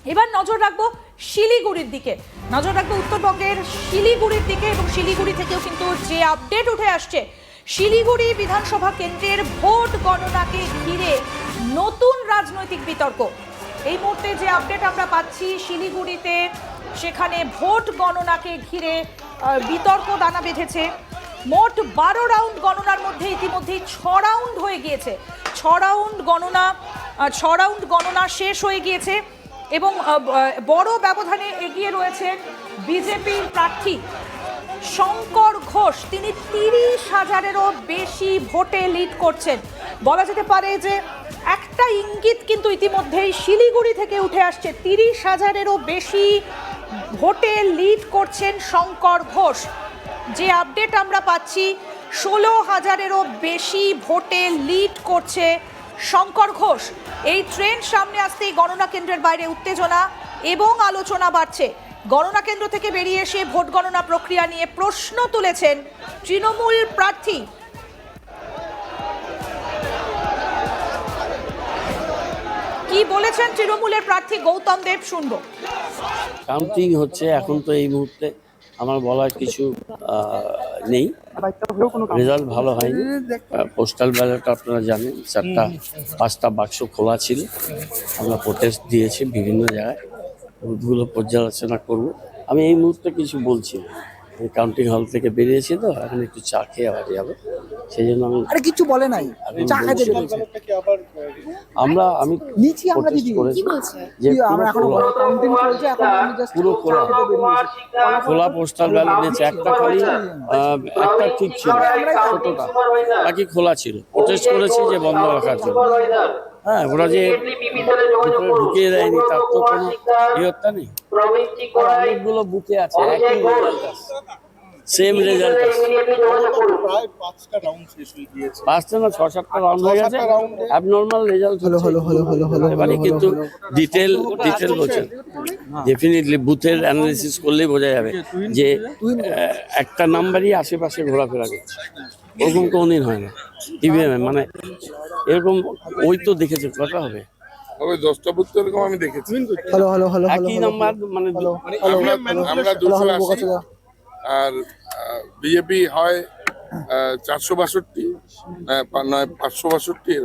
এবার নজর রাখবো শিলিগুড়ির দিকে, নজর রাখবো উত্তরবঙ্গের শিলিগুড়ির দিকে, এবং শিলিগুড়ি থেকেও কিন্তু যে আপডেট উঠে আসছে, শিলিগুড়ি বিধানসভা কেন্দ্রের ভোট গণনাকে ঘিরে নতুন রাজনৈতিক বিতর্ক। এই মুহূর্তে যে আপডেট আমরা পাচ্ছি শিলিগুড়িতে, সেখানে ভোট গণনাকে ঘিরে বিতর্ক দানা বেঁধেছে। মোট 12 রাউন্ড গণনার মধ্যে ইতিমধ্যেই 6 রাউন্ড হয়ে গিয়েছে। 6 রাউন্ড গণনা শেষ হয়ে গিয়েছে এবং বড় ব্যবধানে এগিয়ে রয়েছেন বিজেপির প্রার্থী শঙ্কর ঘোষ। তিনি 30,000-এরও বেশি ভোটে লিড করছেন। বলা যেতে পারে যে একটা ইঙ্গিত কিন্তু ইতিমধ্যেই শিলিগুড়ি থেকে উঠে আসছে, 30,000-এরও বেশি ভোটে লিড করছেন শঙ্কর ঘোষ। যে আপডেট আমরা পাচ্ছি, 16,000-এরও বেশি ভোটে লিড করছে শঙ্কর ঘোষ। এই ট্রেন্ড সামনে আসতেই গণনা কেন্দ্রের বাইরে উত্তেজনা এবং আলোচনা বাড়ছে। গণনা কেন্দ্র থেকে বেরিয়ে এসে ভোট গণনা প্রক্রিয়া নিয়ে প্রশ্ন তুলেছেন তৃণমূল প্রার্থী। কি বলেছেন তৃণমূলের প্রার্থী গৌতম দেব, শুনবো। কাউন্টিং হচ্ছে এখন, তো এই মুহূর্তে আমার বলার কিছু নেই। রেজাল্ট ভালো হয়নি। পোস্টাল ব্যালট আপনারা জানেন 4-5টা বাক্স খোলা ছিল। আমরা প্রোটেস্ট দিয়েছি বিভিন্ন জায়গায়, বুথগুলো পর্যালোচনা করব। আমি এই মুহূর্তে কিছু বলছি না, কাউন্টিং হল থেকে বেরিয়েছি, তো এখন একটু চা খেয়ে আবার যাবো, সেই জন্য আমি কিছু বলে নাই। আমি পুরো খোলা পোস্টাল ব্যালট নিয়েছে। একটা খালি একটা ঠিক ছিল, ছোটটা, বাকি খোলা ছিল। প্রোটেস্ট করেছি যে বন্ধ রাখার জন্য। হ্যাঁ, ওরা যে ঢুকিয়ে দেয়নি তার তো কোনো ইয়ত্তা নেই। অনেকগুলো বুথে আছে, একই রেজাল্ট আছে, সেম রেজাল্ট আছে। 5টা না 6-7টা রাউন্ড হয়ে গেছে। অ্যাবনর্মাল রেজাল্ট এবারে কিন্তু ডিটেল বলছেন। ডেফিনেটলি বুথের অ্যানালিসিস করলেই বোঝা যাবে যে একটা নাম্বারই আশেপাশে ঘোরাফেরা করছে। ওরকম কোনদিন হয় না ইভিএম, মানে এরকম ওই তো দেখেছে কটা হবে, 10টা বুথ এরকম আমি দেখেছি। একই নাম্বার, মানে আমরা 280 আর বিজেপি হয় 462 নয় 562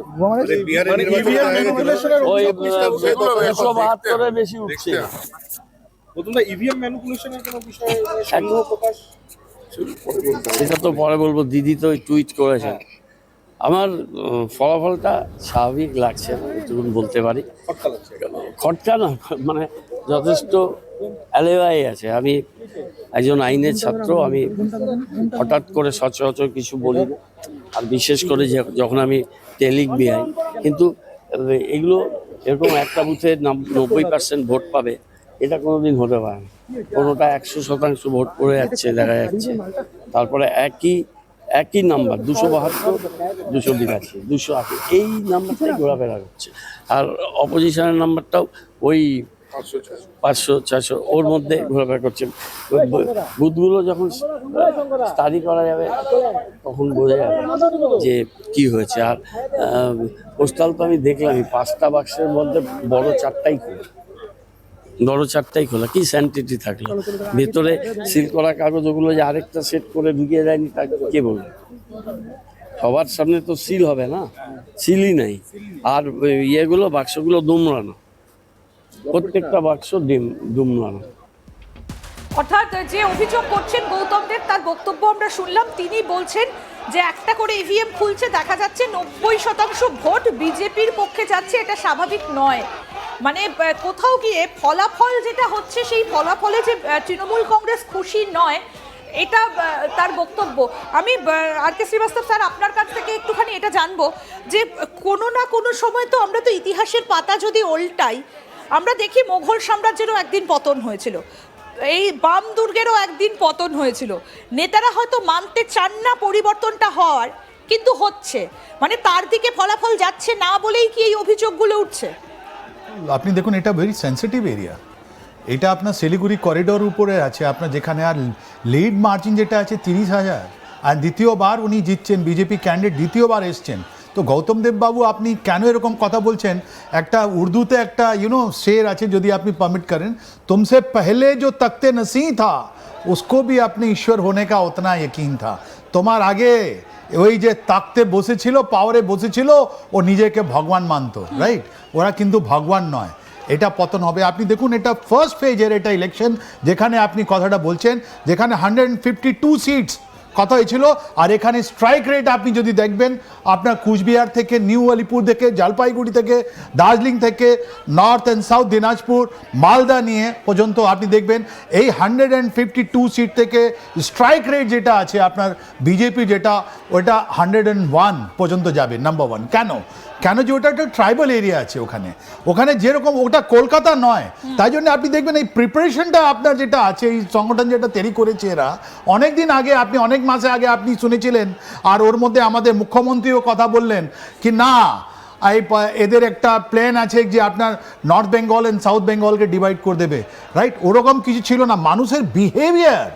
ওই 272 বেশি উঠছে। সেটা তো পরে বলবো, দিদি তো টুইট করেছেন। আমার ফলাফলটা স্বাভাবিক লাগছে না, এটুকুন বলতে পারি। খটকা না, মানে যথেষ্ট অ্যালেবাই আছে। আমি একজন আইনের ছাত্র, আমি হঠাৎ করে সচরাচর কিছু বলি না, আর বিশেষ করে যখন আমি টেলিক বিআই। কিন্তু এগুলো এরকম একটা বুথে 90% ভোট পাবে, এটা কোনোদিন হতে পারে না। কোনোটা 100% ভোট পড়ে যাচ্ছে দেখা যাচ্ছে। তারপরে একই নাম্বার 272, 282, 280, এই নাম্বারটাই ঘোরাফেরা করছে। আর অপোজিশনের নাম্বারটাও ওই 500-400 ওর মধ্যে ঘোরাফেরা করছে। বুথগুলো যখন স্টাডি করা যাবে তখন বোঝা যাবে যে কি হয়েছে। আর পোস্টাল তো আমি দেখলাম 5টা বাক্সের মধ্যে বড় 4টাই খোলা। কি স্যানিটি থাকলো ভেতরে? সিল করা কাগজ, ওগুলো যে আরেকটা সেট করে ঢুকিয়ে দেয়নি, তা কে বলবে? সবার সামনে তো সিল হবে না, সিলই নাই। আর ইয়েগুলো বাক্সগুলো দুমড়ানো, প্রত্যেকটা বাক্স দুমড়ানো। অর্থাৎ যে অভিযোগ করছেন গৌতম দেব, তার বক্তব্য আমরা শুনলাম। তিনি বলছেন যে একটা করে ইভিএম খুলছে, দেখা যাচ্ছে 90% ভোট বিজেপির পক্ষে যাচ্ছে, এটা স্বাভাবিক নয়। মানে কোথাও গিয়ে ফলাফল যেটা হচ্ছে, সেই ফলাফলে যে তৃণমূল কংগ্রেস খুশি নয়, এটা তার বক্তব্য। আমি আর কে শ্রীবাস্তব স্যার, আপনার কাছ থেকে একটুখানি এটা জানবো যে কোনো না কোনো সময় তো আমরা তো ইতিহাসের পাতা যদি উল্টাই, আমরা দেখি মোগল সাম্রাজ্যেরও একদিন পতন হয়েছিল, এই বাম দুর্গেরও একদিন পতন হয়েছিল। নেতারা হয়তো মানতে চান না পরিবর্তনটা হওয়ার, কিন্তু হচ্ছে। মানে তার দিকে ফলাফল যাচ্ছে না বলেই কি এই অভিযোগগুলো উঠছে? আপনি দেখুন, এটা ভেরি সেন্সিটিভ এরিয়া। এটা আপনার শিলিগুড়ি করিডোর উপরে আছে, আপনার যেখানে আর লিড মার্জিন যেটা আছে 30,000, আর দ্বিতীয়বার উনি জিতছেন, বিজেপি ক্যান্ডিডেট দ্বিতীয়বার এসছেন। তো গৌতম দেব বাবু আপনি কেন এরকম কথা বলছেন? একটা উর্দুতে একটা শের আছে, যদি আপনি পারমিট করেন, তুমসে পহলে जो तख्ते नसीं था उसको भी अपने ईश्वर होने का उतना यकीन था। তোমার আগে ওই যে তাকতে বসেছিল, পাওয়ারে বসেছিল, ও নিজেকে ভগবান মানতো, রাইট? ওরা কিন্তু ভগবান নয়, এটা পতন হবে। আপনি দেখুন, এটা ফার্স্ট ফেজের এটা ইলেকশন, যেখানে আপনি কথাটা বলছেন, যেখানে 152 সিটস কথা হয়েছিল, আর এখানে স্ট্রাইক রেট আপনি যদি দেখবেন, আপনার কুচবিহার থেকে, নিউ আলিপুর থেকে, জলপাইগুড়ি থেকে, দার্জিলিং থেকে, north and south Dinajpur, Malda নিয়ে পর্যন্ত আপনি দেখবেন এই 152 সিট থেকে স্ট্রাইক রেট যেটা আছে আপনার বিজেপি, যেটা ওটা 101 পর্যন্ত যাবে, নাম্বার ওয়ান। কেন যে ওটা একটা ট্রাইবাল এরিয়া আছে ওখানে যেরকম, ওটা কলকাতা নয়, তাই জন্য আপনি দেখবেন এই প্রিপারেশনটা আপনার যেটা আছে, এই সংগঠন যেটা তৈরি করেছে এরা অনেক দিন আগে, আপনি অনেক মাসে আগে আপনি শুনেছিলেন, আর ওর মধ্যে আমাদের মুখ্যমন্ত্রীও কথা বললেন কি না এদের একটা প্ল্যান আছে যে আপনার নর্থ বেঙ্গল অ্যান্ড সাউথ বেঙ্গলকে ডিভাইড করে দেবে, রাইট? ওরকম কিছু ছিল না। মানুষের behaviour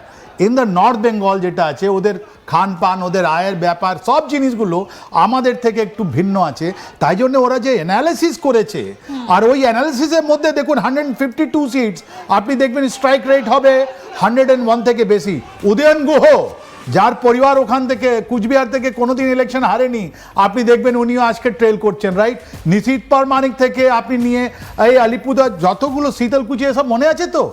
in the north Bengal যেটা আছে, ওদের খান পান, ওদের আয়ের ব্যাপার, সব জিনিসগুলো আমাদের থেকে একটু ভিন্ন আছে। তাই জন্য ওরা যে অ্যানালিসিস করেছে, আর ওই অ্যানালিসিসের মধ্যে দেখুন 152 সিটস আপনি দেখবেন স্ট্রাইক রেট হবে 101 থেকে বেশি। উদয়ন গুহ, যার পরিবার ওখান থেকে কুচবিহার থেকে কোনোদিন ইলেকশন হারেনি, আপনি দেখবেন উনিও আজকে ট্রেল করছেন, রাইট? নিশীথ পারমানিক থেকে আপনি নিয়ে এই আলিপুরদুয়ার যতগুলো, শীতলকুচি, এসব মনে আছে তো?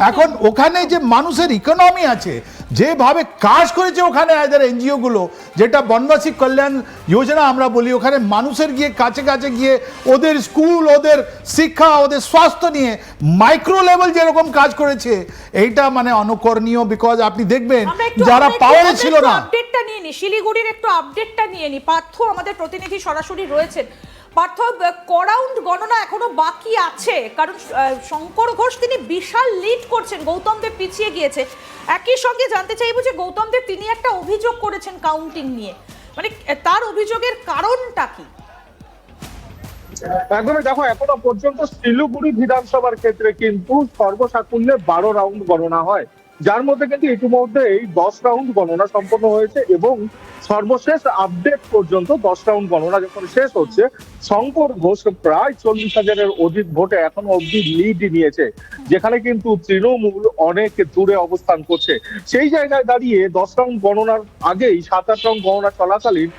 এখন ওখানে যে মানুষের ইকোনমি আছে, যেভাবে কাজ করেছে ওখানে এদের এনজিওগুলো, যেটা বনবাসী কল্যাণ যোজনা আমরা বলি, ওখানে মানুষের গিয়ে কাছে কাছে গিয়ে ওদের স্কুল, ওদের শিক্ষা, ওদের স্বাস্থ্য নিয়ে মাইক্রো লেভেল যেরকম কাজ করেছে, এইটা মানে অনুকরণীয়। বিকজ আপনি দেখবেন যারা পাওয়ারে ছিল না, আপডেটটা নিয়ে নি, শিলিগুড়ির একটু আপডেটটা নিয়ে নি। পার্থ আমাদের প্রতিনিধি সরাসরি রয়েছেন। পার্থ, করাউন্ড গণনা এখনো বাকি আছে, কারণ শঙ্কর ঘোষ তিনি বিশাল লিড করছেন, গৌতম দেব পিছিয়ে গিয়েছে। একই সঙ্গে জানতে চাইবো যে গৌতম দেব তিনি একটা অভিযোগ করেছেন কাউন্টিং নিয়ে, মানে তার অভিযোগের কারণটা কি? একদমই, দেখো এখনো পর্যন্ত শিলিগুড়ি বিধানসভার ক্ষেত্রে কিন্তু সর্বসাকুল্যে 12 রাউন্ড গণনা হয়, যার মধ্যে কিন্তু ইতিমধ্যেই 10 রাউন্ড গণনা সম্পন্ন হয়েছে, এবং সর্বশেষ আপডেট পর্যন্ত 10 রাউন্ড গণনা যখন শেষ হচ্ছে, শঙ্কর ঘোষ প্রায় 40,000-এর অধিক ভোটে এখনো অব্দি লিড নিয়েছে, যেখানে কিন্তু তৃণমূল অনেক দূরে অবস্থান করছে। সেই জায়গায় দাঁড়িয়ে 10 রাউন্ড গণনার আগেই 7-8 রাউন্ড গণনা চলাকালীন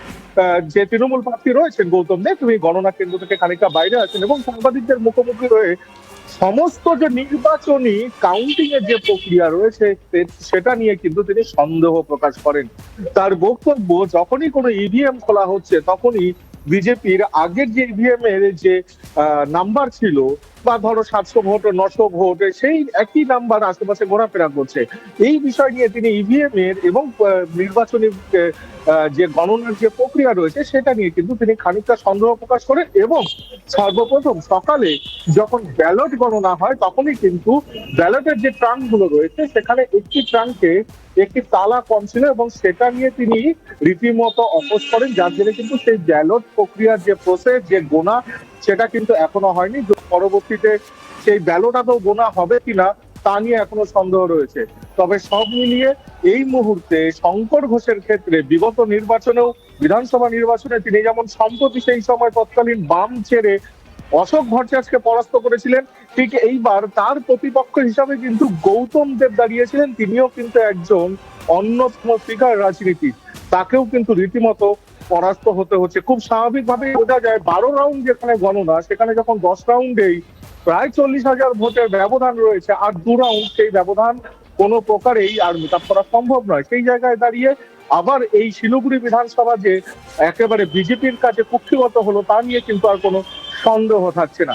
যে তৃণমূল প্রার্থী রয়েছেন গৌতম দেব, তিনি গণনা কেন্দ্র থেকে খানিকটা বাইরে আছেন, এবং সাংবাদিকদের মুখোমুখি হয়ে সমস্ত যে নির্বাচনী কাউন্টিং এর যে প্রক্রিয়া রয়েছে সেটা নিয়ে কিন্তু তিনি সন্দেহ প্রকাশ করেন। তার বক্তব্য, যখনই কোনো ইভিএম খোলা হচ্ছে, তখনই বিজেপির আগের যে ইভিএম এর যে নাম্বার ছিল, বা ধরো 700 ভোট, 900 ভোট, সেই একই নাম্বার আশেপাশে ঘোরাফেরা করছে। এই বিষয় নিয়ে তিনি ইভিএম এর এবং নির্বাচনী যে গণনার যে প্রক্রিয়া রয়েছে সেটা নিয়ে কিন্তু তিনি খানিকটা সন্দেহ প্রকাশ করেন, এবং সর্বপ্রথম সকালে যখন ব্যালট গণনা হয়, তখনই কিন্তু ব্যালটের যে ট্রাঙ্ক গুলো রয়েছে, সেখানে একটি ট্রাঙ্কে একটি তালা কম ছিল, এবং সেটা নিয়ে তিনি রীতিমতো অপোজ করেন, যার জন্য কিন্তু সেই ব্যালট প্রক্রিয়ার যে প্রসেস, যে গোনা, সেটা কিন্তু এখনো হয়নি। পরবর্তীতে সেই ব্যালট আদৌ গোনা হবে কিনা তা নিয়ে এখনো সন্দেহ রয়েছে। তবে সব মিলিয়ে এই মুহূর্তে শঙ্কর ঘোষের ক্ষেত্রে বিগত নির্বাচনেও, বিধানসভা নির্বাচনে তিনি যেমন সম্প্রতি সেই সময় তৎকালীন বাম ছেড়ে অশোক ভট্টাচার্যকে পরাস্ত করেছিলেন, ঠিক এইবার তার প্রতিপক্ষ হিসাবে কিন্তু গৌতম দেব দাঁড়িয়েছিলেন। তিনিও কিন্তু একজন অন্যতম ফিগার রাজনীতির, তাকেও কিন্তু রীতিমতো পরাস্ত হতে হচ্ছে। খুব স্বাভাবিকভাবে বোঝা যায় 12 রাউন্ড যেখানে গণনা, সেখানে যখন 10 রাউন্ডেই প্রায় 40,000 ভোটের ব্যবধান রয়েছে, আর 2 রাউন্ড সেই ব্যবধান কোনো প্রকারেই আর মেকআপ করা সম্ভব নয়। সেই জায়গায় দাঁড়িয়ে আবার এই শিলিগুড়ি বিধানসভা যে একেবারে বিজেপির কাছে কুক্ষিগত হলো, তা নিয়ে কিন্তু আর কোনো সন্দেহ থাকছে না।